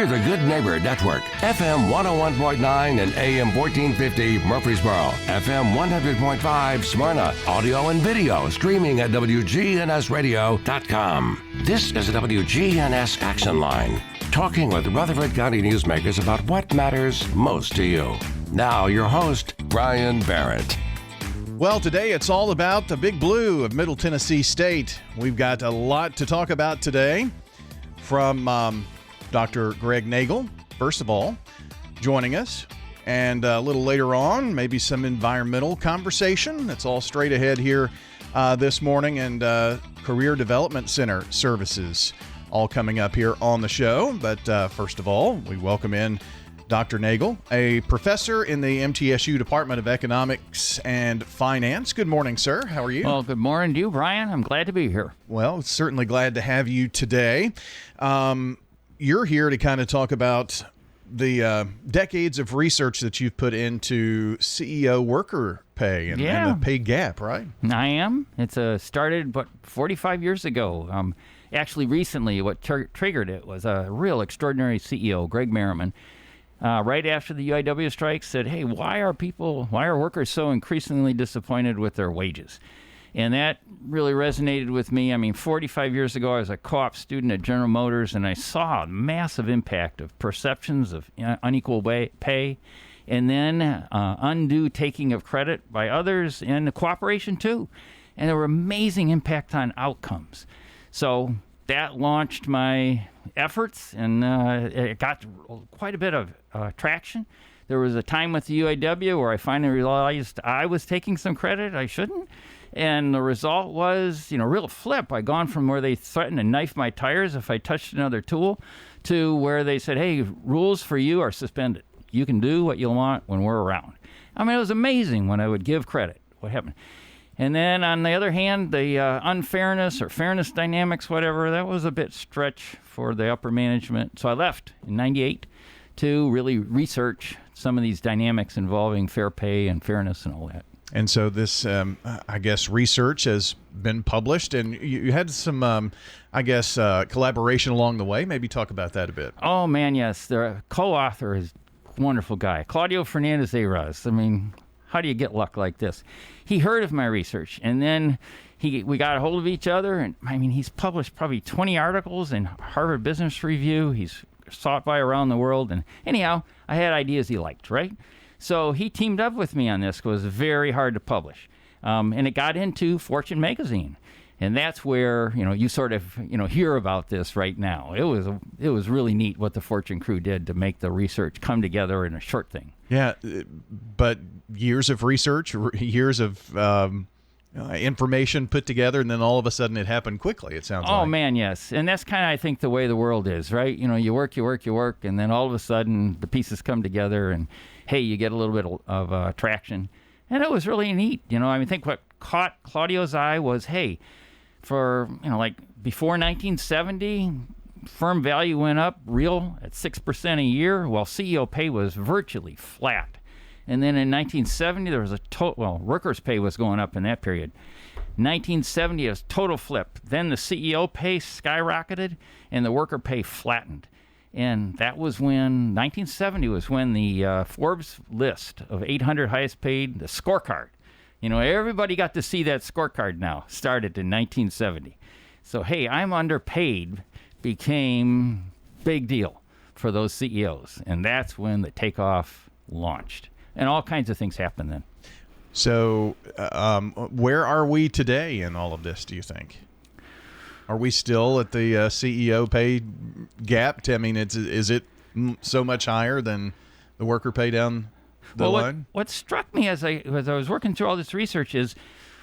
We're the Good Neighbor Network, FM 101.9 and AM 1450 Murfreesboro, FM 100.5 Smyrna, audio and video streaming at WGNSradio.com. This is the WGNS Action Line, talking with Rutherford County newsmakers about what matters most to you. Now, your host, Brian Barrett. Well, today it's all about the Big Blue of Middle Tennessee State. We've got a lot to talk about today from Dr. Greg Nagel, first of all, joining us. And a little later on, maybe some environmental conversation. That's all straight ahead here this morning. And Career Development Center services all coming up here on the show. But first of all, we welcome in Dr. Nagel, a professor in the MTSU Department of Economics and Finance. Good morning, sir. How are you? Well, good morning to you, Brian. I'm glad to be here. Well, certainly glad to have you today. You're here to kind of talk about the decades of research that you've put into CEO worker pay and the pay gap, right? I am. It's started, 45 years ago. Actually, recently, what triggered it was a real extraordinary CEO, Greg Merriman. Right after the UIW strike, said, hey, why are workers so increasingly disappointed with their wages? And that really resonated with me. I mean, 45 years ago, I was a co-op student at General Motors, and I saw a massive impact of perceptions of unequal pay, and then undue taking of credit by others, and the cooperation too. And there were amazing impact on outcomes. So that launched my efforts, and it got quite a bit of traction. There was a time with the UIW where I finally realized I was taking some credit I shouldn't, and the result was, real flip. I gone from where they threatened to knife my tires if I touched another tool to where they said, hey, rules for you are suspended. You can do what you want when we're around. I mean, it was amazing when I would give credit, what happened. And then on the other hand, the unfairness or fairness dynamics, whatever, that was a bit stretch for the upper management. So I left in 98 to really research some of these dynamics involving fair pay and fairness and all that. And so this, I guess, research has been published, and you had some, collaboration along the way. Maybe talk about that a bit. Oh, man, yes. The co-author is a wonderful guy, Claudio Fernandez-Araz. I mean, how do you get luck like this? He heard of my research, and then we got a hold of each other, and I mean, he's published probably 20 articles in Harvard Business Review. He's sought by around the world, and anyhow, I had ideas he liked, right? So he teamed up with me on this. It was very hard to publish, and it got into Fortune magazine, and that's where you sort of hear about this right now. It was really neat what the Fortune crew did to make the research come together in a short thing. Yeah, but years of research, years of information put together, and then all of a sudden it happened quickly, it sounds like. Oh, man, yes. And that's kind of, I think, the way the world is, right? You work, and then all of a sudden the pieces come together, and, hey, you get a little bit of traction. And it was really neat. I think what caught Claudio's eye was, hey, for, before 1970, firm value went up real at 6% a year, while CEO pay was virtually flat. And then in 1970, there was workers' pay was going up in that period. 1970 is total flip. Then the CEO pay skyrocketed and the worker pay flattened. And that was when, 1970 was when the Forbes list of 800 highest paid, the scorecard. Everybody got to see that scorecard now, started in 1970. So, hey, I'm underpaid became big deal for those CEOs. And that's when the takeoff launched. And all kinds of things happened then. So where are we today in all of this, do you think? Are we still at the CEO pay gap? I mean, is it so much higher than the worker pay down the line? What struck me as I was working through all this research is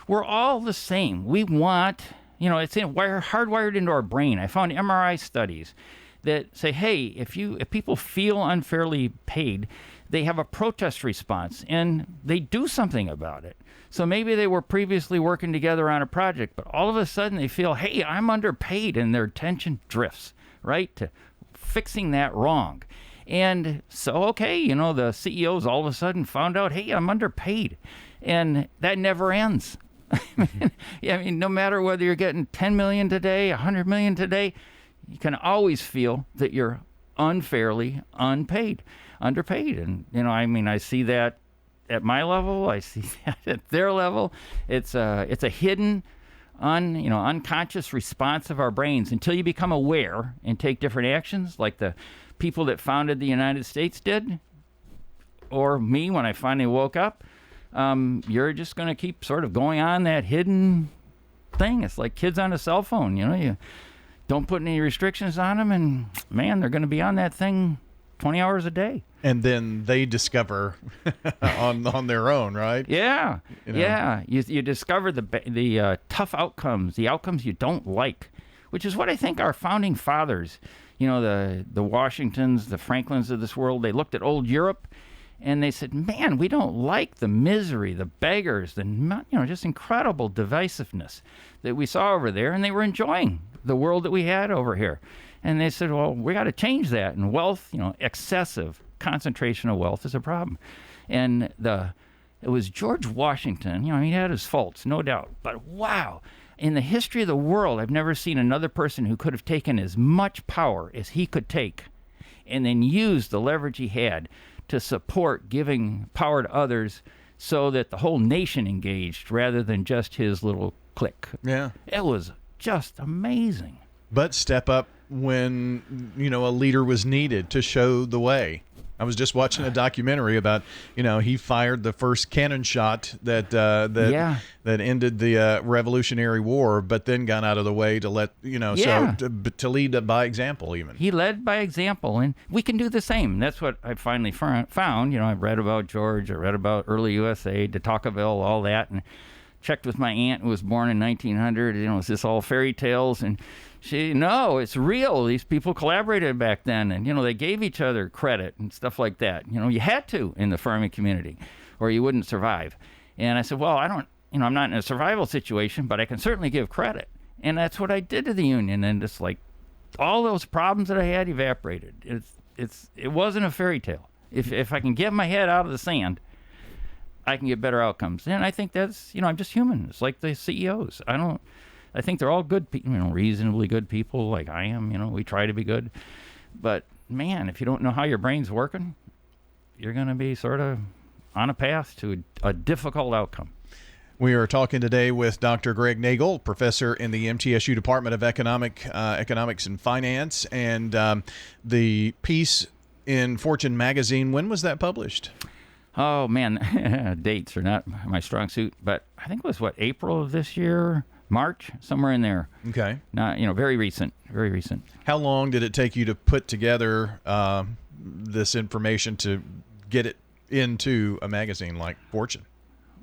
we're all the same. We want, it's hardwired into our brain. I found MRI studies that say, hey, if people feel unfairly paid, they have a protest response, and they do something about it. So maybe they were previously working together on a project, but all of a sudden they feel, hey, I'm underpaid, and their attention drifts, right, to fixing that wrong. And so, okay, the CEOs all of a sudden found out, hey, I'm underpaid. And that never ends. No matter whether you're getting $10 million today, $100 million today, you can always feel that you're unfairly underpaid. And, I see that at my level. I see that at their level. It's a hidden, unconscious response of our brains until you become aware and take different actions, like the people that founded the United States did, or me when I finally woke up. You're just going to keep sort of going on that hidden thing. It's like kids on a cell phone. You don't put any restrictions on them, and man, they're going to be on that thing 20 hours a day. And then they discover on their own, right? Yeah, yeah. You discover the tough outcomes, the outcomes you don't like, which is what I think our founding fathers, the Washingtons, the Franklins of this world, they looked at old Europe, and they said, man, we don't like the misery, the beggars, just incredible divisiveness that we saw over there, and they were enjoying the world that we had over here. And they said, well, we got to change that. And wealth, excessive concentration of wealth is a problem. And it was George Washington, he had his faults, no doubt. But wow, in the history of the world, I've never seen another person who could have taken as much power as he could take and then used the leverage he had to support giving power to others so that the whole nation engaged rather than just his little clique. Yeah. It was just amazing. But step up when, a leader was needed to show the way. I was just watching a documentary about, he fired the first cannon shot that ended the Revolutionary War, but then got out of the way to let, to lead by example even. He led by example, and we can do the same. That's what I finally found. I've read about George, I read about early USA, de Tocqueville, all that, and checked with my aunt who was born in 1900. Is this all fairy tales? And no, it's real. These people collaborated back then, and they gave each other credit and stuff like that. You had to in the farming community, or you wouldn't survive. And I said, well, I'm not in a survival situation, but I can certainly give credit. And that's what I did to the union, and it's like all those problems that I had evaporated. It wasn't a fairy tale. If I can get my head out of the sand, I can get better outcomes. And I think that's, I'm just human. It's like the CEOs. I think they're all good people, reasonably good people like I am. We try to be good. But, man, if you don't know how your brain's working, you're going to be sort of on a path to a difficult outcome. We are talking today with Dr. Greg Nagel, professor in the MTSU Department of Economics and Finance. And the piece in Fortune magazine, when was that published? Oh, man, dates are not my strong suit. But I think it was, April of this year? March, somewhere in there. Okay. Not, very recent, very recent. How long did it take you to put together this information to get it into a magazine like Fortune?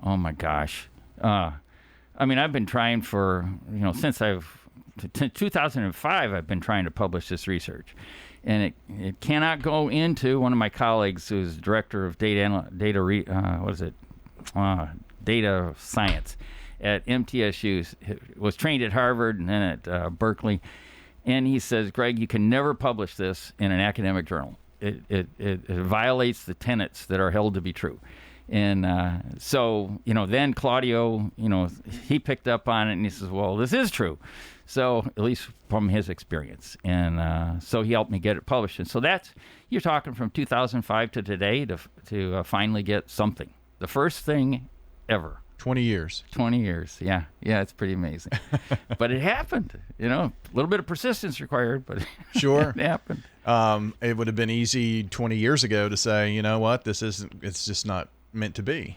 Oh my gosh. I've been trying for, since 2005, I've been trying to publish this research. And it cannot go into one of my colleagues who's director of data science at MTSU, was trained at Harvard and then at Berkeley. And he says, Greg, you can never publish this in an academic journal. It violates the tenets that are held to be true. And so, then Claudio, he picked up on it and he says, well, this is true. So at least from his experience. And so he helped me get it published. And so you're talking from 2005 to today to finally get something. The first thing ever. 20 years. 20 years. Yeah. Yeah, it's pretty amazing. But it happened. A little bit of persistence required, but sure. It happened. It would have been easy 20 years ago to say, you know what, it's just not meant to be.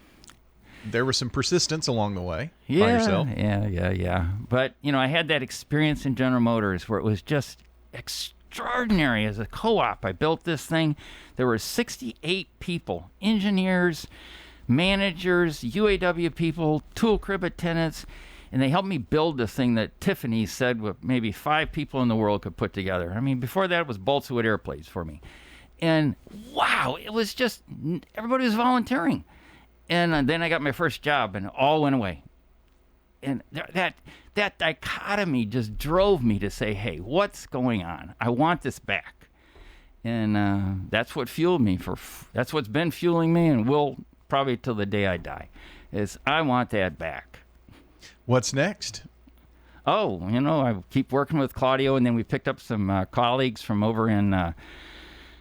There was some persistence along the way by yourself. Yeah. But, I had that experience in General Motors where it was just extraordinary. As a co-op, I built this thing. There were 68 people, engineers, managers, UAW people, tool crib attendants, and they helped me build this thing that Tiffany said maybe 5 people in the world could put together. Before that, it was balsa wood airplanes for me. And wow, it was just, everybody was volunteering. And then I got my first job and it all went away. And that dichotomy just drove me to say, hey, what's going on? I want this back. And that's what fueled me. That's what's been fueling me and will probably till the day I die, is I want that back. What's next? I keep working with Claudio, and then we picked up some colleagues from over in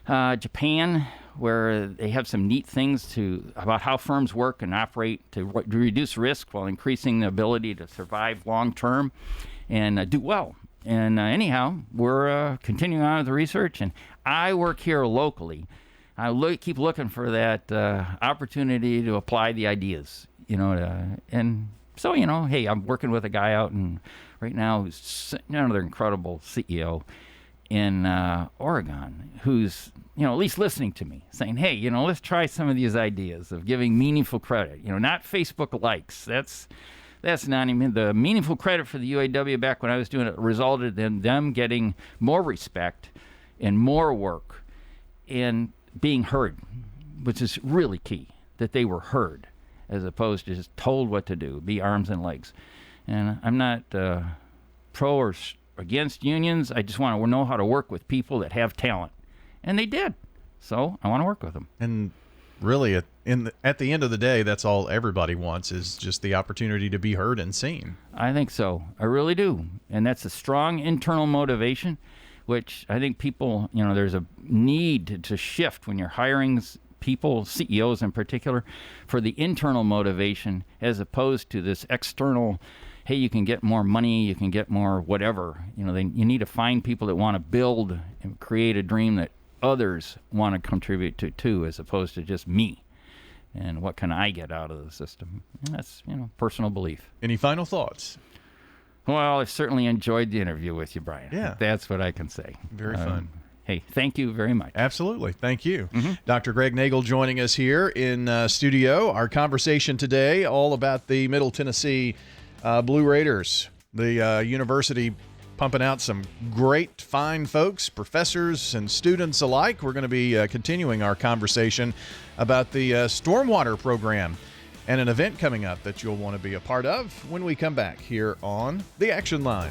Japan, where they have some neat things about how firms work and operate to reduce risk while increasing the ability to survive long term and do well. And anyhow, we're continuing on with the research, and I work here locally. I keep looking for that opportunity to apply the ideas, and so, hey, I'm working with a guy out right now who's another incredible CEO in Oregon who's, at least listening to me, saying, hey, let's try some of these ideas of giving meaningful credit, not Facebook likes. That's not even the meaningful credit for the UAW back when I was doing it resulted in them getting more respect and more work and being heard, which is really key, that they were heard as opposed to just told what to do, be arms and legs. And I'm not pro or against unions. I just want to know how to work with people that have talent. And they did. So I want to work with them. And really, at the end of the day, that's all everybody wants is just the opportunity to be heard and seen. I think so. I really do. And that's a strong internal motivation, which I think people, there's a need to shift when you're hiring people, CEOs in particular, for the internal motivation as opposed to this external, hey, you can get more money, you can get more whatever. You need to find people that want to build and create a dream that others want to contribute to too, as opposed to just me. And what can I get out of the system? And that's, personal belief. Any final thoughts? Well, I've certainly enjoyed the interview with you, Brian. Yeah. That's what I can say. Very fun. Hey, thank you very much. Absolutely. Thank you. Dr. Greg Nagel joining us here in studio. Our conversation today all about the Middle Tennessee Blue Raiders, the university pumping out some great, fine folks, professors and students alike. We're going to be continuing our conversation about the Stormwater program and an event coming up that you'll want to be a part of when we come back here on The Action Line.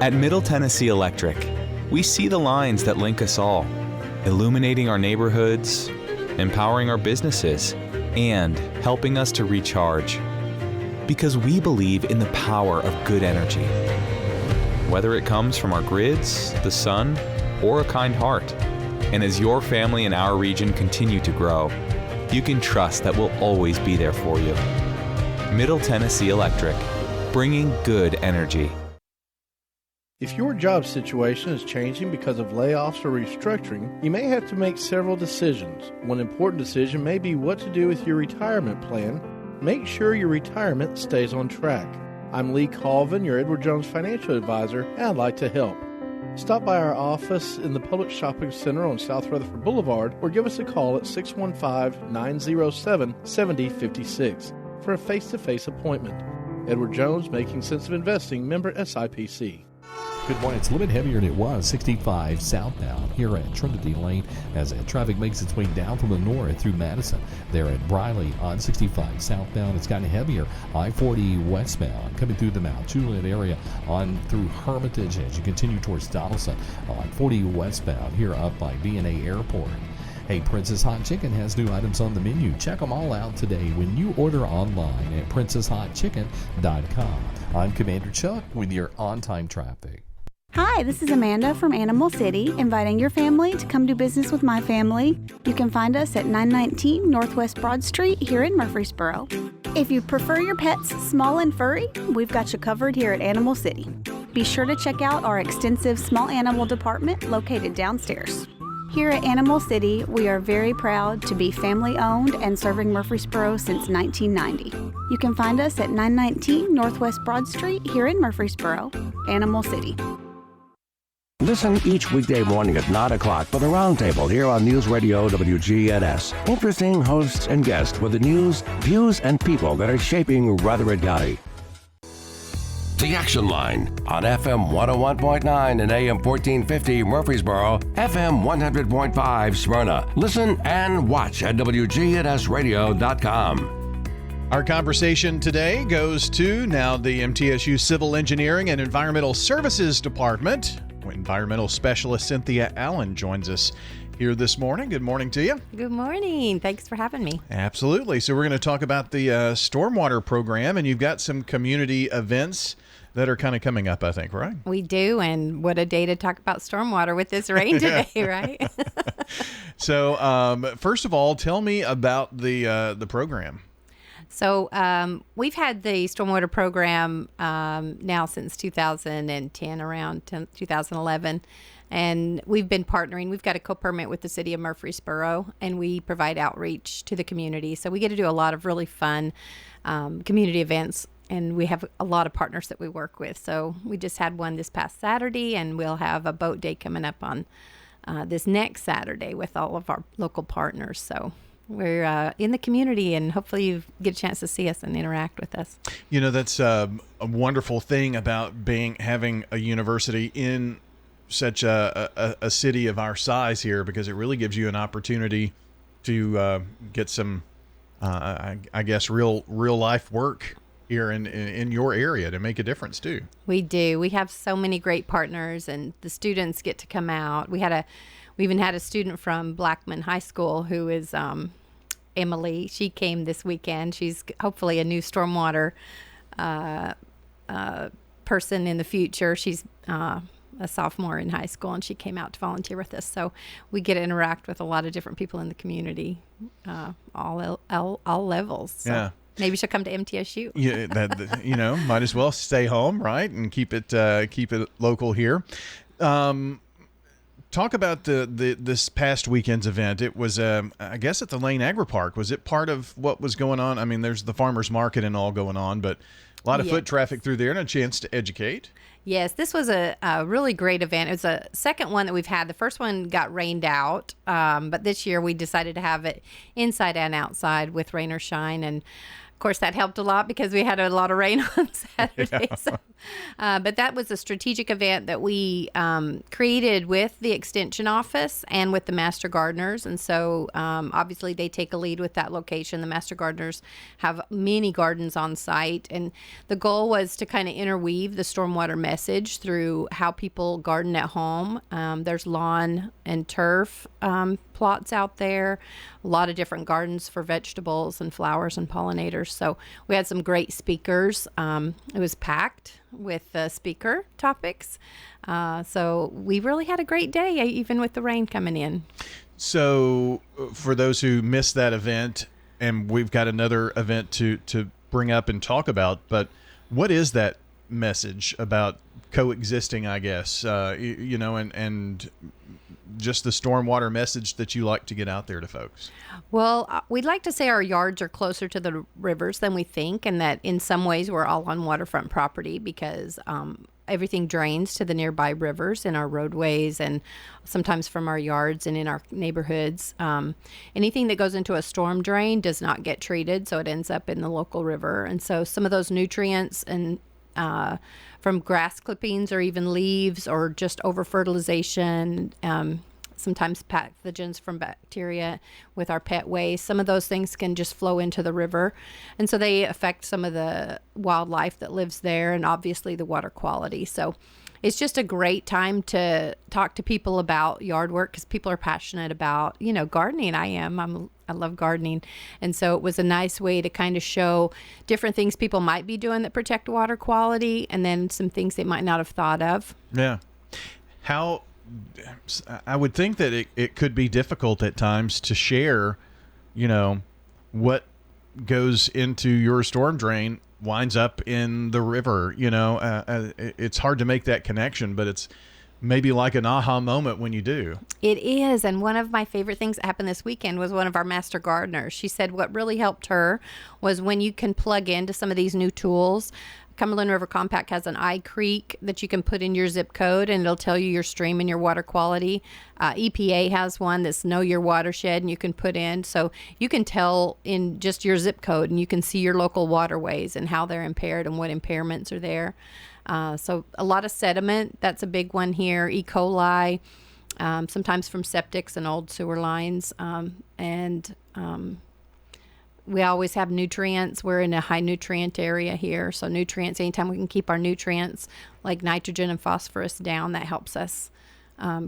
At Middle Tennessee Electric, we see the lines that link us all, illuminating our neighborhoods, empowering our businesses, and helping us to recharge. Because we believe in the power of good energy. Whether it comes from our grids, the sun, or a kind heart. And as your family and our region continue to grow, you can trust that we'll always be there for you. Middle Tennessee Electric, bringing good energy. If your job situation is changing because of layoffs or restructuring, you may have to make several decisions. One important decision may be what to do with your retirement plan. Make sure your retirement stays on track. I'm Lee Colvin, your Edward Jones financial advisor, and I'd like to help. Stop by our office in the Public Shopping Center on South Rutherford Boulevard or give us a call at 615-907-7056 for a face-to-face appointment. Edward Jones, Making Sense of Investing, member SIPC. Good morning. It's a little bit heavier than it was, 65 southbound here at Trinity Lane as traffic makes its way down from the north through Madison. There at Briley on 65 southbound. It's gotten heavier. I-40 westbound coming through the Mount Juliet area on through Hermitage as you continue towards Donaldson. On 40 westbound here up by B&A Airport. Hey, Princess Hot Chicken has new items on the menu. Check them all out today when you order online at princesshotchicken.com. I'm Commander Chuck with your on-time traffic. Hi, this is Amanda from Animal City, inviting your family to come do business with my family. You can find us at 919 Northwest Broad Street here in Murfreesboro. If you prefer your pets small and furry, we've got you covered here at Animal City. Be sure to check out our extensive small animal department located downstairs. Here at Animal City, we are very proud to be family-owned and serving Murfreesboro since 1990. You can find us at 919 Northwest Broad Street here in Murfreesboro, Animal City. Listen each weekday morning at 9 o'clock for the Roundtable here on News Radio WGNS. Interesting hosts and guests with the news, views, and people that are shaping Rutherford County. The Action Line on FM 101.9 and AM 1450 Murfreesboro, FM 100.5 Smyrna. Listen and watch at WGNSradio.com. Our conversation today goes to now the MTSU Civil Engineering and Environmental Services Department. Environmental Specialist Cynthia Allen joins us here this morning. Good morning to you. Good morning. Thanks for having me. Absolutely. So we're going to talk about the Stormwater program, and you've got some community events that are kind of coming up, I think, right? We do, and what a day to talk about stormwater with this rain today, right? So first of all, tell me about the program. So we've had the stormwater program now since 2010, around 2011. And we've been partnering. We've got a co-permit with the city of Murfreesboro, and we provide outreach to the community. So we get to do a lot of really fun community events, and we have a lot of partners that we work with. So we just had one this past Saturday, and we'll have a boat day coming up on this next Saturday with all of our local partners. So we're in the community, and hopefully you get a chance to see us and interact with us. You know, that's a wonderful thing about having a university in such a city of our size here, because it really gives you an opportunity to get some, I guess, real life work here in your area to make a difference too. We do. We have so many great partners, and the students get to come out. We even had a student from Blackman High School who is Emily. She came this weekend. She's hopefully a new stormwater person in the future. She's a sophomore in high school, and she came out to volunteer with us. So we get to interact with a lot of different people in the community, all levels. So yeah. Maybe she'll come to MTSU. Yeah, might as well stay home, right, and keep it local here. Talk about this past weekend's event. It was, I guess, at the Lane Agri Park. Was it part of what was going on? I mean, there's the farmers market and all going on, but a lot of foot traffic through there and a chance to educate. Yes, this was a really great event. It was a second one that we've had. The first one got rained out, but this year we decided to have it inside and outside with rain or shine. And of course, that helped a lot because we had a lot of rain on Saturday. Yeah. So, but that was a strategic event that we created with the Extension Office and with the Master Gardeners. And so obviously they take a lead with that location. The Master Gardeners have many gardens on site. And the goal was to kind of interweave the stormwater message through how people garden at home. There's lawn and turf plots out there, a lot of different gardens for vegetables and flowers and pollinators. So we had some great speakers. It was packed with speaker topics. So we really had a great day, even with the rain coming in. So for those who missed that event, and we've got another event to bring up and talk about, but what is that message about coexisting, I guess, and just the stormwater message that you like to get out there to folks? Well, we'd like to say our yards are closer to the rivers than we think, and that in some ways we're all on waterfront property because everything drains to the nearby rivers in our roadways and sometimes from our yards and in our neighborhoods. Anything that goes into a storm drain does not get treated, so it ends up in the local river. And so some of those nutrients and from grass clippings or even leaves or just over fertilization, sometimes pathogens from bacteria with our pet waste. Some of those things can just flow into the river. And so they affect some of the wildlife that lives there and obviously the water quality. So it's just a great time to talk to people about yard work because people are passionate about, gardening. I love gardening. And so it was a nice way to kind of show different things people might be doing that protect water quality and then some things they might not have thought of. Yeah. I would think that it could be difficult at times to share, what goes into your storm drain winds up in the river. It's hard to make that connection, but it's maybe like an aha moment when you do. It is. And one of my favorite things that happened this weekend was one of our master gardeners. She said what really helped her was when you can plug into some of these new tools. Cumberland River Compact has an iCreek that you can put in your zip code and it'll tell you your stream and your water quality. EPA has one that's Know Your Watershed and you can put in. So you can tell in just your zip code and you can see your local waterways and how they're impaired and what impairments are there. So a lot of sediment, that's a big one here. E. coli, sometimes from septics and old sewer lines. We always have nutrients. We're in a high nutrient area here. So nutrients, anytime we can keep our nutrients like nitrogen and phosphorus down, that helps us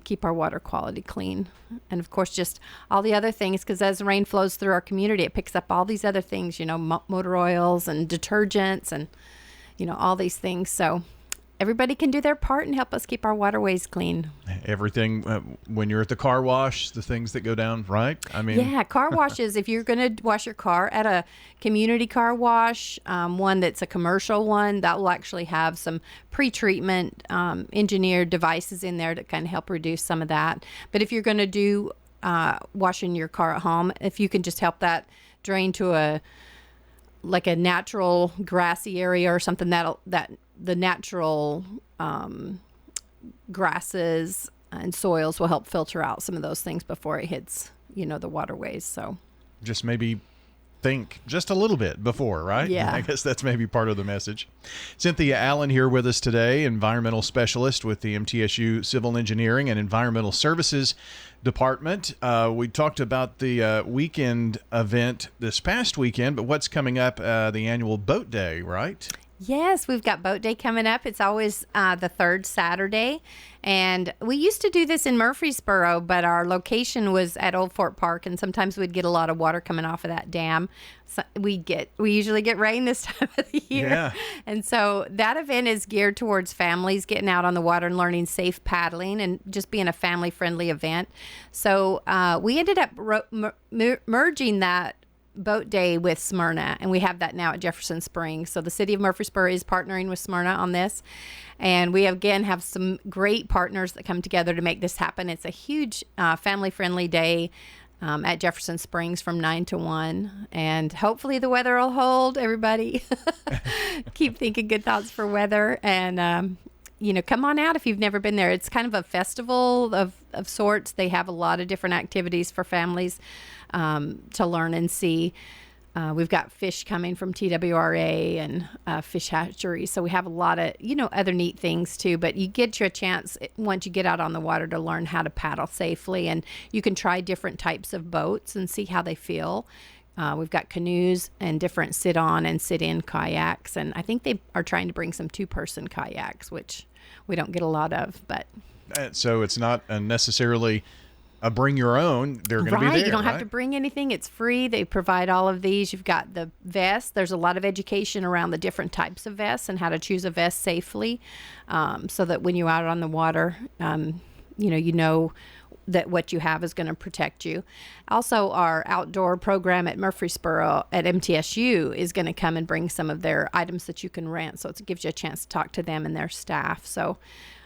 keep our water quality clean. And of course, just all the other things, because as rain flows through our community, it picks up all these other things, motor oils and detergents and, all these things. So everybody can do their part and help us keep our waterways clean. Everything, when you're at the car wash, the things that go down, right? Yeah, car washes. If you're going to wash your car at a community car wash, one that's a commercial one, that will actually have some pre-treatment engineered devices in there that kind of help reduce some of that. But if you're going to do washing your car at home, if you can just help that drain to a natural grassy area or something, that the natural grasses and soils will help filter out some of those things before it hits, the waterways. So just maybe think just a little bit before, right? Yeah. I guess that's maybe part of the message. Cynthia Allen here with us today, environmental specialist with the MTSU Civil Engineering and Environmental Services Department. We talked about the weekend event this past weekend, but what's coming up, the annual boat day, right? Yes, we've got Boat Day coming up. It's always the third Saturday. And we used to do this in Murfreesboro, but our location was at Old Fort Park, and sometimes we'd get a lot of water coming off of that dam. So we usually get rain this time of the year. Yeah. And so that event is geared towards families getting out on the water and learning safe paddling and just being a family-friendly event. So we ended up merging that Boat Day with Smyrna, and we have that now at Jefferson Springs. So the city of Murfreesboro is partnering with Smyrna on this, and we again have some great partners that come together to make this happen. It's a huge family-friendly day at Jefferson Springs from 9 to 1, and hopefully the weather will hold. Everybody keep thinking good thoughts for weather, and come on out if you've never been there. It's kind of a festival of sorts. They have a lot of different activities for families to learn and see. We've got fish coming from TWRA and fish hatcheries. So we have a lot of, other neat things too. But you get you a chance once you get out on the water to learn how to paddle safely. And you can try different types of boats and see how they feel. We've got canoes and different sit-on and sit-in kayaks. And I think they are trying to bring some two-person kayaks, which we don't get a lot of. But so it's not necessarily a bring your own. They're going to be there. You don't have to bring anything. It's free. They provide all of these. You've got the vests. There's a lot of education around the different types of vests and how to choose a vest safely, so that when you're out on the water, you know that what you have is going to protect you. Also, our outdoor program at Murfreesboro at MTSU is going to come and bring some of their items that you can rent. So it gives you a chance to talk to them and their staff. So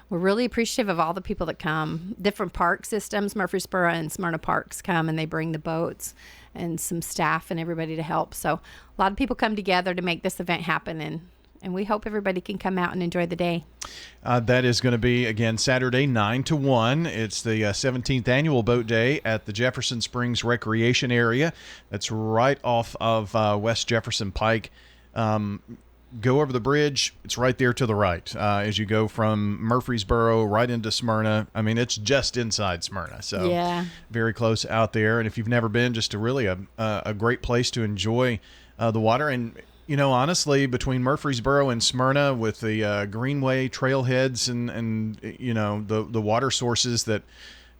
we're really appreciative of all the people that come. Different park systems, Murfreesboro and Smyrna Parks come, and they bring the boats and some staff and everybody to help. So a lot of people come together to make this event happen, and we hope everybody can come out and enjoy the day. That is going to be, again, Saturday, 9 to 1. It's the 17th annual Boat Day at the Jefferson Springs Recreation Area. That's right off of West Jefferson Pike. Go over the bridge. It's right there to the right as you go from Murfreesboro right into Smyrna. I mean, it's just inside Smyrna, so yeah, very close out there. And if you've never been, just a great place to enjoy the water. And honestly, between Murfreesboro and Smyrna, with the greenway trailheads and the water sources that,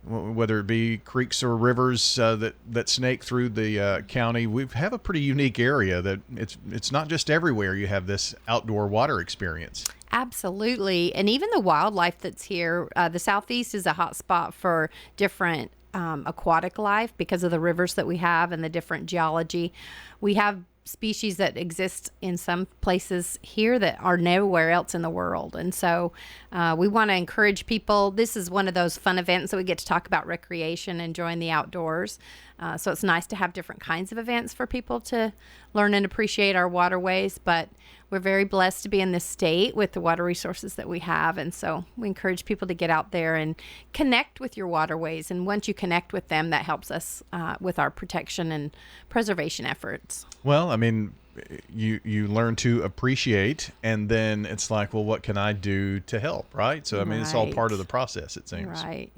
whether it be creeks or rivers that snake through the county, we have a pretty unique area that it's not just everywhere you have this outdoor water experience. Absolutely. And even the wildlife that's here, the Southeast is a hot spot for different aquatic life because of the rivers that we have and the different geology. We have species that exist in some places here that are nowhere else in the world. And so we want to encourage people. This is one of those fun events that we get to talk about recreation, enjoying the outdoors. So it's nice to have different kinds of events for people to learn and appreciate our waterways. But we're very blessed to be in this state with the water resources that we have. And so we encourage people to get out there and connect with your waterways. And once you connect with them, that helps us with our protection and preservation efforts. Well, I mean, you learn to appreciate, and then it's like, well, what can I do to help, right? So, I mean, it's all part of the process, it seems. Right.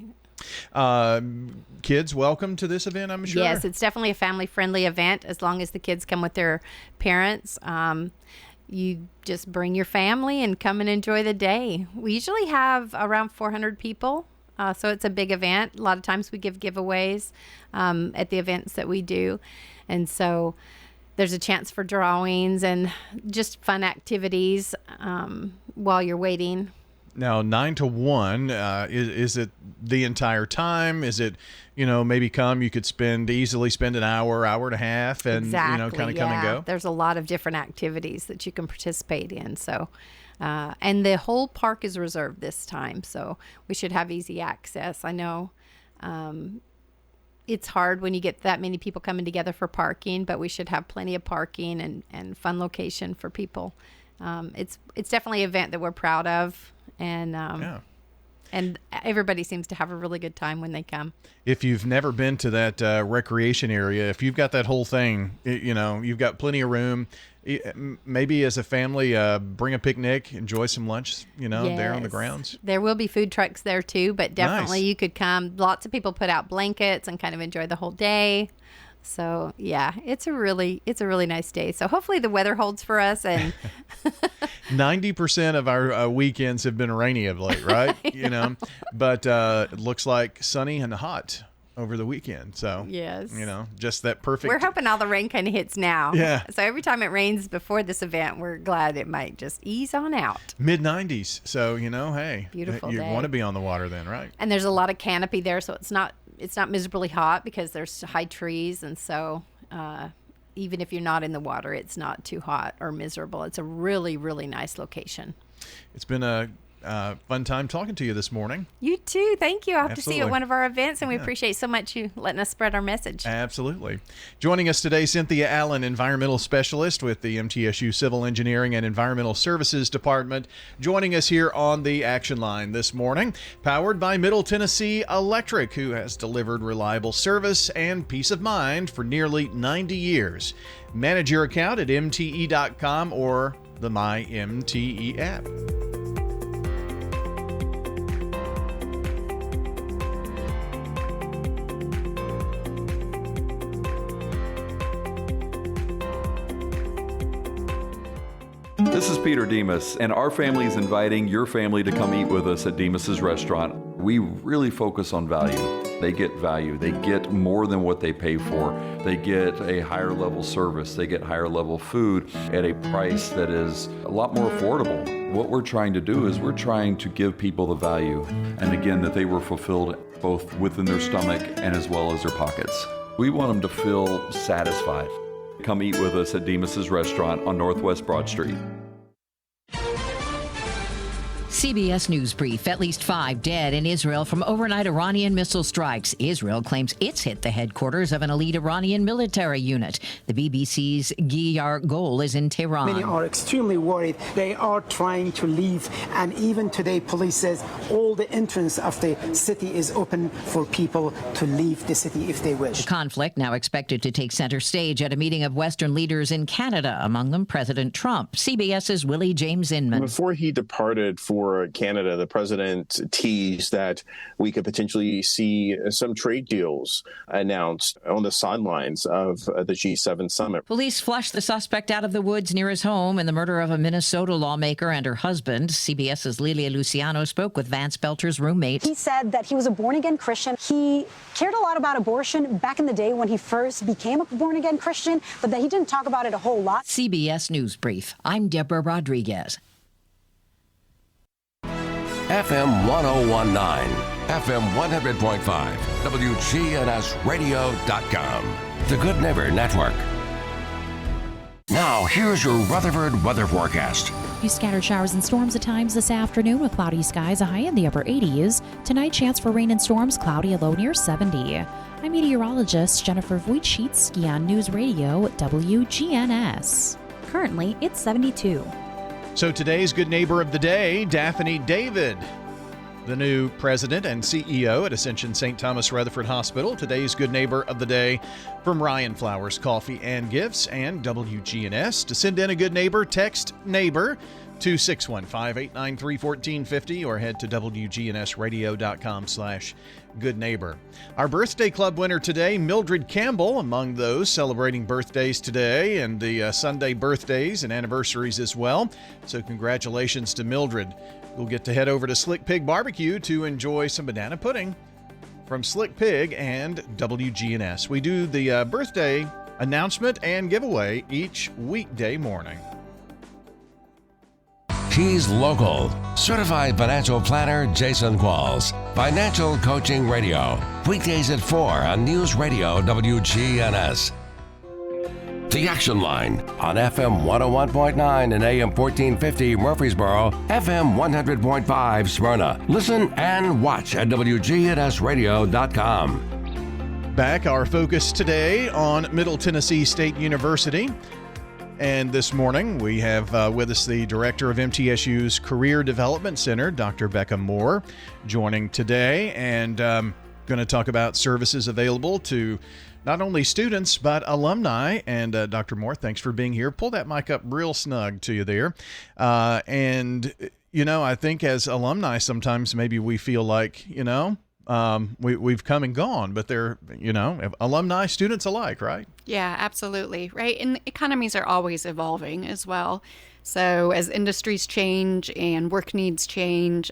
Kids, welcome to this event, I'm sure. Yes, it's definitely a family-friendly event as long as the kids come with their parents. You just bring your family and come and enjoy the day. We usually have around 400 people So it's a big event. A lot of times we give giveaways at the events that we do. And so there's a chance for drawings and just fun activities while you're waiting. Now, 9 to 1, is it the entire time? Is it, maybe you could easily spend an hour and a half and, Exactly, kind of come and go? There's a lot of different activities that you can participate in. So, and the whole park is reserved this time. So we should have easy access. I know it's hard when you get that many people coming together for parking, but we should have plenty of parking and fun location for people. It's definitely an event that we're proud of. And everybody seems to have a really good time when they come. If you've never been to that recreation area, if you've got that whole thing, you've got plenty of room. Maybe as a family, bring a picnic, enjoy some lunch, there on the grounds. There will be food trucks there too, but definitely Nice. You could come. Lots of people put out blankets and kind of enjoy the whole day. So yeah, it's a really nice day. So hopefully the weather holds for us. And 90% of our weekends have been rainy of late, right? But it looks like sunny and hot over the weekend. So yes, just that perfect. We're hoping all the rain kind of hits now. Yeah. So every time it rains before this event, we're glad it might just ease on out. Mid-90s. So, hey, Beautiful you day. want to be on the water then, right? And there's a lot of canopy there, so it's not miserably hot because there's high trees, and so even if you're not in the water, it's not too hot or miserable. It's a really, really nice location. It's been a fun time talking to you this morning. You too. Thank you. I hope to see you at Absolutely. one of our events, and we appreciate so much you letting us spread our message. Absolutely. Joining us today, Cynthia Allen, Environmental Specialist with the MTSU Civil Engineering and Environmental Services Department, joining us here on the Action Line this morning, powered by Middle Tennessee Electric, who has delivered reliable service and peace of mind for nearly 90 years. Manage your account at mte.com or the MyMTE app. This is Peter Demas, and our family is inviting your family to come eat with us at Demas's restaurant. We really focus on value. They get value. They get more than what they pay for. They get a higher level service. They get higher level food at a price that is a lot more affordable. What we're trying to do is we're trying to give people the value, and again, that they were fulfilled both within their stomach and as well as their pockets. We want them to feel satisfied. Come eat with us at Demas's restaurant on Northwest Broad Street. CBS News Brief. At least 5 dead in Israel from overnight Iranian missile strikes. Israel claims it's hit the headquarters of an elite Iranian military unit. The BBC's Giyar Gol is in Tehran. Many are extremely worried. They are trying to leave. And even today, police says all the entrance of the city is open for people to leave the city if they wish. The conflict now expected to take center stage at a meeting of Western leaders in Canada, among them President Trump. CBS's Willie James Inman. Before he departed for Canada, the president teased that we could potentially see some trade deals announced on the sidelines of the G7 summit. Police flushed the suspect out of the woods near his home in the murder of a Minnesota lawmaker and her husband. CBS's Lilia Luciano spoke with Vance Belcher's roommate. He said that he was a born-again Christian. He cared a lot about abortion back in the day when he first became a born-again Christian, but that he didn't talk about it a whole lot. CBS News Brief. I'm Deborah Rodriguez. FM 1019, FM 100.5, WGNSradio.com. The Good Neighbor Network. Now, here's your Rutherford weather forecast. Few scattered showers and storms at times this afternoon with cloudy skies, a high in the upper 80s. Tonight, chance for rain and storms, cloudy, a low near 70. I'm meteorologist Jennifer Wojcicki on News Radio WGNS. Currently, it's 72. So today's Good Neighbor of the Day, Daphne David, the new president and CEO at Ascension St. Thomas Rutherford Hospital. Today's Good Neighbor of the Day from Ryan Flowers Coffee and Gifts and WGNS. To send in a good neighbor, text NEIGHBOR to 615-893-1450 or head to WGNSradio.com/ good neighbor. Our birthday club winner today, Mildred Campbell, among those celebrating birthdays today, and the Sunday birthdays and anniversaries as well. So congratulations to Mildred. We'll get to head over to Slick Pig Barbecue to enjoy some banana pudding from Slick Pig and WGNS. We do the birthday announcement and giveaway each weekday morning. He's local. Certified financial planner Jason Qualls. Financial Coaching Radio. Weekdays at 4 on News Radio WGNS. The Action Line on FM 101.9 and AM 1450 Murfreesboro, FM 100.5 Smyrna. Listen and watch at WGNSradio.com. Back, our focus today on Middle Tennessee State University. And this morning, we have with us the director of MTSU's Career Development Center, Dr. Becca Moore, joining today, and going to talk about services available to not only students, but alumni. And Dr. Moore, thanks for being here. Pull that mic up real snug to you there. And, you know, I think as alumni, sometimes maybe we feel like, you know, we've come and gone, but they're, you know, alumni, students alike, right? Yeah, absolutely. Right. And economies are always evolving as well. So as industries change and work needs change,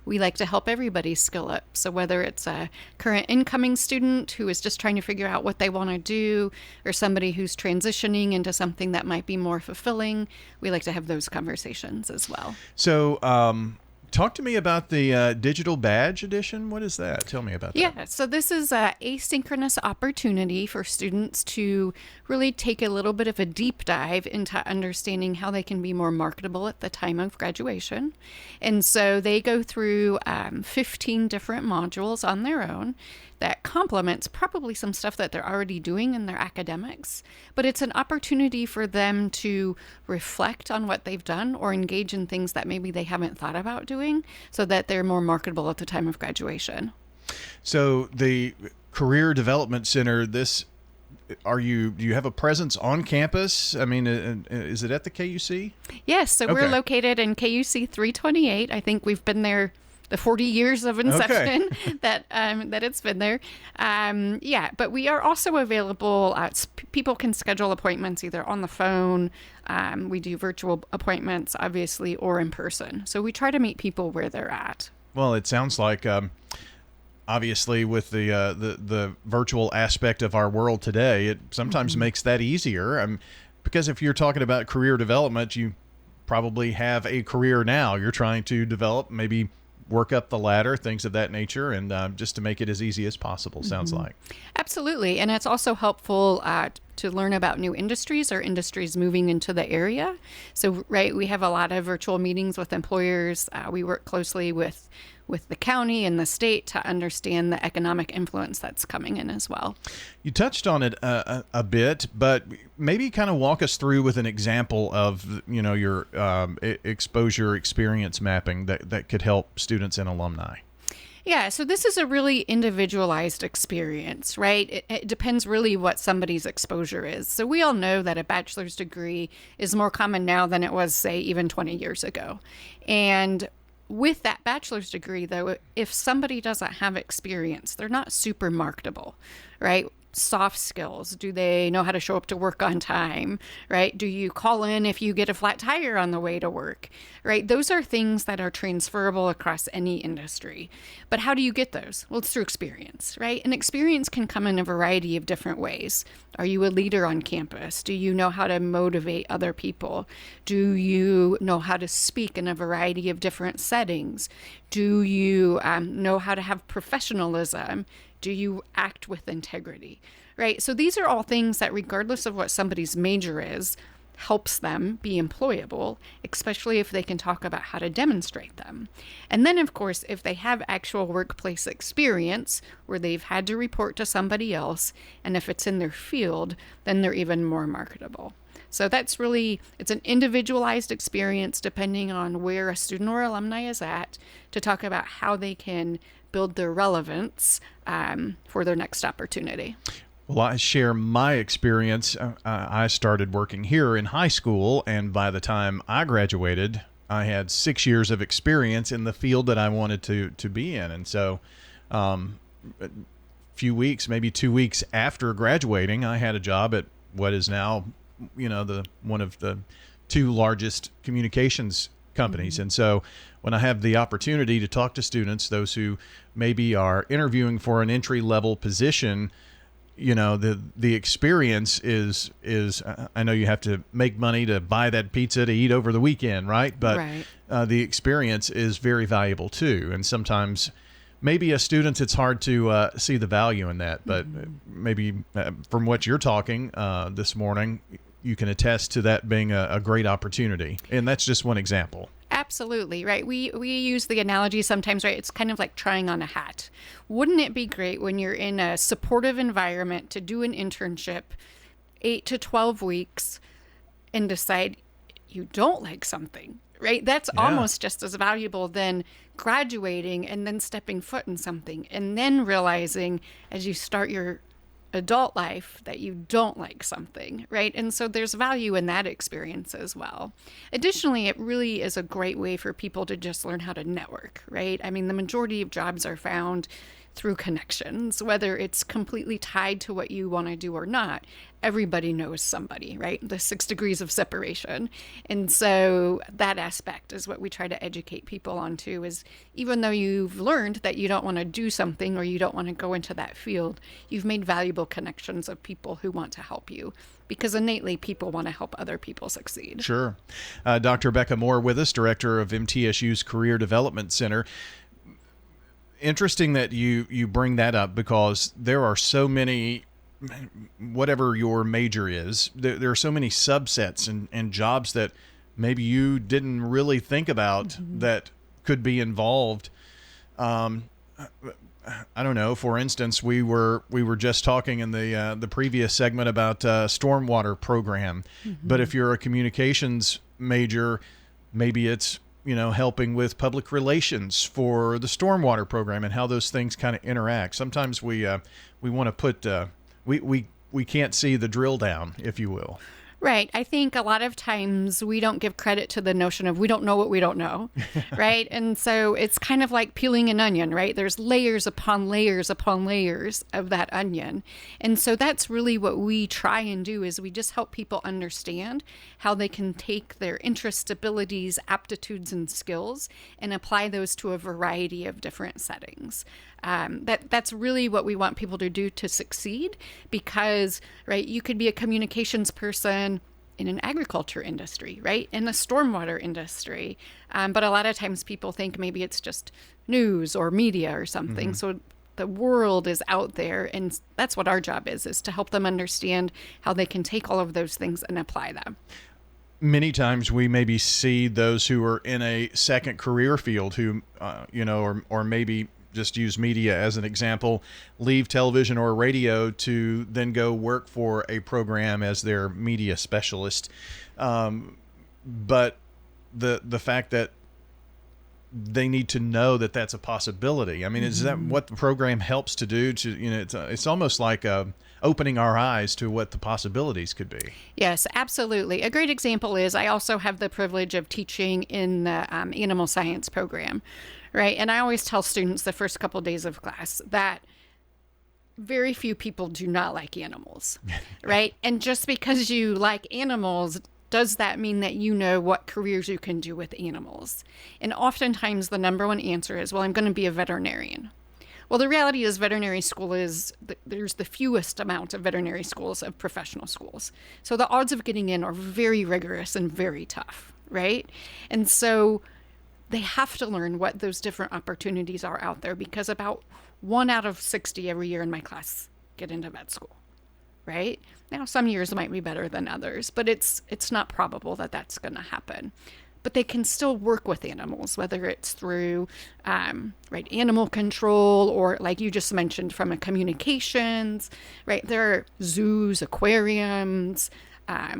we like to help everybody skill up. So whether it's a current incoming student who is just trying to figure out what they want to do, or somebody who's transitioning into something that might be more fulfilling, we like to have those conversations as well. So, talk to me about the digital badge edition. What is that? Tell me about that. Yeah, so this is an asynchronous opportunity for students to really take a little bit of a deep dive into understanding how they can be more marketable at the time of graduation. And so they go through 15 different modules on their own that complements probably some stuff that they're already doing in their academics, but it's an opportunity for them to reflect on what they've done or engage in things that maybe they haven't thought about doing so that they're more marketable at the time of graduation. So the Career Development Center, do you have a presence on campus? I mean, is it at the KUC? Yes, so we're located in KUC 328. I think we've been there the 40 years of inception that it's been there. But we are also available. People can schedule appointments either on the phone. We do virtual appointments, obviously, or in person. So we try to meet people where they're at. Well, it sounds like, obviously, with the virtual aspect of our world today, it sometimes makes that easier. Because if you're talking about career development, you probably have a career now. You're trying to develop, maybe work up the ladder, things of that nature, and just to make it as easy as possible, sounds like. Absolutely. And it's also helpful to learn about new industries or industries moving into the area. So, we have a lot of virtual meetings with employers. We work closely with the county and the state to understand the economic influence that's coming in as well. You touched on it a bit, but maybe kind of walk us through with an example of, you know, your exposure experience mapping that could help students and alumni. Yeah, so this is a really individualized experience, right? It depends really what somebody's exposure is. So we all know that a bachelor's degree is more common now than it was, say, even 20 years ago. And with that bachelor's degree, though, if somebody doesn't have experience, they're not super marketable, right? Soft skills. Do they know how to show up to work on time, right? Do you call in if you get a flat tire on the way to work, right? Those are things that are transferable across any industry. But how do you get those? Well, it's through experience, right? And experience can come in a variety of different ways. Are you a leader on campus? Do you know how to motivate other people? Do you know how to speak in a variety of different settings? Do you know how to have professionalism? Do you act with integrity, right? So these are all things that, regardless of what somebody's major is, helps them be employable, especially if they can talk about how to demonstrate them. And then, of course, if they have actual workplace experience where they've had to report to somebody else, and if it's in their field, then they're even more marketable. So that's really, it's an individualized experience depending on where a student or alumni is at, to talk about how they can build their relevance for their next opportunity. Well, I share my experience. I started working here in high school, and by the time I graduated, I had 6 years of experience in the field that I wanted to be in. And so, few weeks, maybe 2 weeks after graduating, I had a job at what is now, one of the two largest communications companies. And so when I have the opportunity to talk to students, those who maybe are interviewing for an entry level position, the experience is I know you have to make money to buy that pizza to eat over the weekend, right? But the experience is very valuable too. And sometimes maybe as students, it's hard to see the value in that. But maybe from what you're talking this morning, you can attest to that being a great opportunity. And that's just one example. Absolutely, right. We use the analogy sometimes, right? It's kind of like trying on a hat. Wouldn't it be great when you're in a supportive environment to do an internship 8 to 12 weeks and decide you don't like something, right? That's almost just as valuable than graduating and then stepping foot in something and then realizing as you start your adult life that you don't like something, right? And so there's value in that experience as well. Additionally, it really is a great way for people to just learn how to network, right? I mean, the majority of jobs are found through connections, whether it's completely tied to what you want to do or not. Everybody knows somebody, right? The 6 degrees of separation. And so that aspect is what we try to educate people onto, is even though you've learned that you don't want to do something or you don't want to go into that field, you've made valuable connections of people who want to help you, because innately people want to help other people succeed. Sure. Dr. Becca Moore with us, director of MTSU's Career Development Center. Interesting that you bring that up, because there are so many, whatever your major is, there are so many subsets and jobs that maybe you didn't really think about that could be involved. I don't know. For instance, we were just talking in the previous segment about Stormwater program, but if you're a communications major, maybe it's helping with public relations for the Stormwater program and how those things kind of interact. Sometimes we want to put we can't see the drill down, if you will. Right. I think a lot of times we don't give credit to the notion of we don't know what we don't know, right? And so it's kind of like peeling an onion, right? There's layers upon layers upon layers of that onion. And so that's really what we try and do, is we just help people understand how they can take their interests, abilities, aptitudes, and skills and apply those to a variety of different settings. That's really what we want people to do to succeed, because, right, you could be a communications person in an agriculture industry, right, in the stormwater industry. But a lot of times people think maybe it's just news or media or something. So the world is out there, and that's what our job is to help them understand how they can take all of those things and apply them. Many times we maybe see those who are in a second career field who, or maybe just use media as an example, leave television or radio to then go work for a program as their media specialist. But the fact that they need to know that that's a possibility. I mean, is that what the program helps to do? It's almost like opening our eyes to what the possibilities could be. Yes, absolutely. A great example is I also have the privilege of teaching in the animal science program, right? And I always tell students the first couple of days of class that very few people do not like animals, right? And just because you like animals, does that mean that you know what careers you can do with animals? And oftentimes the number one answer is, well, I'm going to be a veterinarian. Well, the reality is veterinary school there's the fewest amount of veterinary schools of professional schools. So the odds of getting in are very rigorous and very tough, right? And so they have to learn what those different opportunities are out there, because about 1 out of 60 every year in my class get into vet school, right? Now, some years might be better than others, but it's not probable that that's going to happen. But they can still work with animals, whether it's through animal control, or like you just mentioned, from a communications, right? There are zoos, aquariums,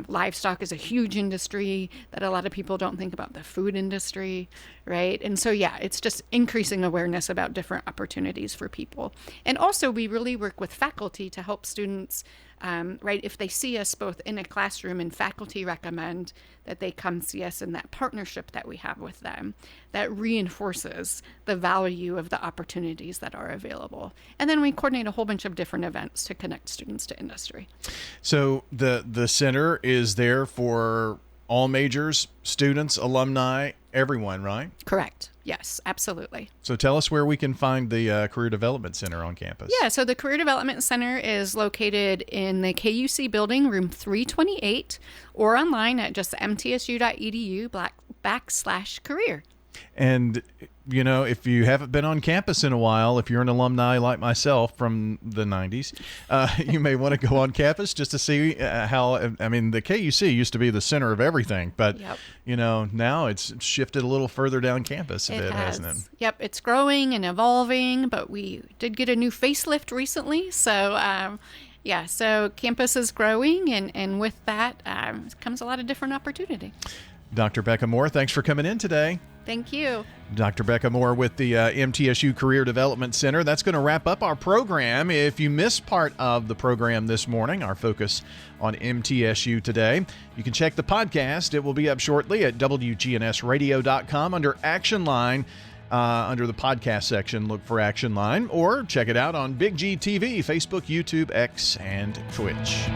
livestock is a huge industry that a lot of people don't think about, the food industry, right? And so, yeah, it's just increasing awareness about different opportunities for people. And also, we really work with faculty to help students right? If they see us both in a classroom and faculty recommend that they come see us in that partnership that we have with them, that reinforces the value of the opportunities that are available. And then we coordinate a whole bunch of different events to connect students to industry. So the center is there for all majors, students, alumni, everyone, right? Correct. Yes, absolutely. So tell us where we can find the Career Development Center on campus. Yeah, so the Career Development Center is located in the KUC building, room 328, or online at just mtsu.edu/career. And, you know, if you haven't been on campus in a while, if you're an alumni like myself from the 90s, you may want to go on campus just to see how, I mean, the KUC used to be the center of everything, but, you know, now it's shifted a little further down campus a bit, hasn't it? Yep, it's growing and evolving, but we did get a new facelift recently, so so campus is growing, and with that comes a lot of different opportunity. Dr. Becca Moore, thanks for coming in today. Thank you. Dr. Becca Moore with the MTSU Career Development Center. That's going to wrap up our program. If you missed part of the program this morning, our focus on MTSU today, you can check the podcast. It will be up shortly at WGNSradio.com under Action Line. Under the podcast section, look for Action Line, or check it out on Big G TV, Facebook, YouTube, X, and Twitch.